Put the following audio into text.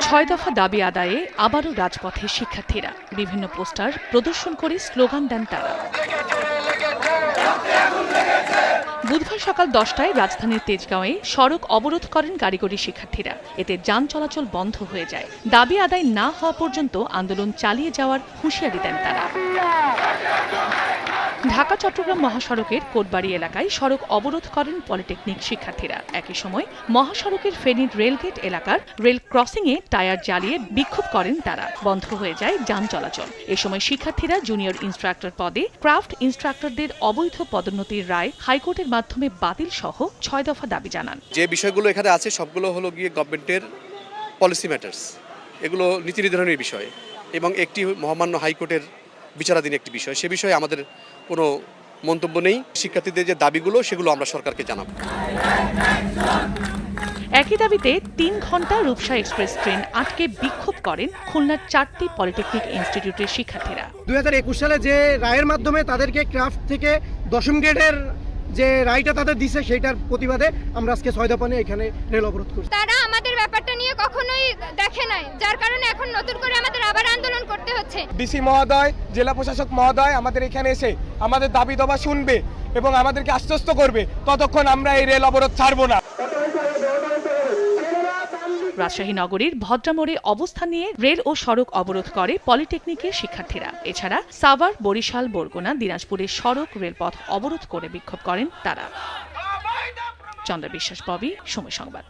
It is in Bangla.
ছয় দফা দাবি আদায়ে আবারও রাজপথে শিক্ষার্থীরা। বিভিন্ন পোস্টার প্রদর্শন করে স্লোগান দেন তারা। বুধবার সকাল 10টায় রাজধানীর তেজগাঁওয়ে সড়ক অবরোধ করেন কারিগরি শিক্ষার্থীরা। এতে যান চলাচল বন্ধ হয়ে যায়। দাবি আদায় না হওয়া পর্যন্ত আন্দোলন চালিয়ে যাওয়ার হুঁশিয়ারি দেন তারা। ঢাকা চট্টগ্রাম মহাসড়কের কোটবাড়ি এলাকায় সড়ক অবরোধ করেন পলিটেকনিক শিক্ষার্থীরা। একই সময় মহাসড়কের ফেনীর রেলগেট এলাকার রেল ক্রসিংয়ে টায়ার জ্বালিয়ে বিক্ষোভ করেন তারা। বন্ধ হয়ে যায় যান চলাচল। এ সময় শিক্ষার্থীরা জুনিয়র ইন্সট্রাক্টর পদে ক্রাফট ইন্সট্রাক্টরদের অবৈধ পদোন্নতির রায় হাইকোর্টের মাধ্যমে বাতিল সহ 6 দফা দাবি জানান। যে বিষয়গুলো এখানে আছে সবগুলো হলো গিয়ে গভর্নমেন্টের পলিসি ম্যাটার্স, এগুলো নীতি নির্ধারণের বিষয় এবং একটি মহামান্য হাইকোর্টের বিচারাধীন একটি বিষয়। সে বিষয়ে আমাদের কোনো মন্তব্য নেই। শিক্ষার্থীদের যে দাবিগুলো সেগুলো আমরা সরকারকে জানাবো। একই দাবিতে 3 ঘণ্টা রূপসা এক্সপ্রেস ট্রেন আটকে বিক্ষোভ করেন খুলনার 4টি পলিটেকনিক ইনস্টিটিউটের শিক্ষার্থীরা। 2021 সালে যে রায়ের মাধ্যমে তাদেরকে ক্রাফট থেকে 10ম গ্রেডের যে রায়টা তাদের দিছে সেটার প্রতিবাদে আমরা আজকে 6 দফা নিয়ে এখানে রেল অবরোধ করছি। তারা আমাদের ব্যাপারটা নিয়ে কখনোই দেখে নাই, যার কারণে এখন নতুন করে আমাদের আবার আন্দোলন করতে হচ্ছে। ডিসি মহোদয়, জেলা প্রশাসক মহোদয় আমাদের এখানে এসে আমাদের দাবি দাবা শুনবে এবং আমাদেরকে আশ্বস্ত করবে, ততক্ষণ আমরা এই রেল অবরোধ ছাড়বো না। রাজশাহী নগরীর ভদ্রামোড়ে অবস্থান নিয়ে রেল ও সড়ক অবরোধ করে পলিটেকনিকের শিক্ষার্থীরা। এছাড়া সাভার, বরিশাল, বরগুনা, দিনাজপুরের সড়ক রেলপথ অবরোধ করে বিক্ষোভ করেন তারা। চন্দ্র বিশ্বাস, ববি, সময় সংবাদ।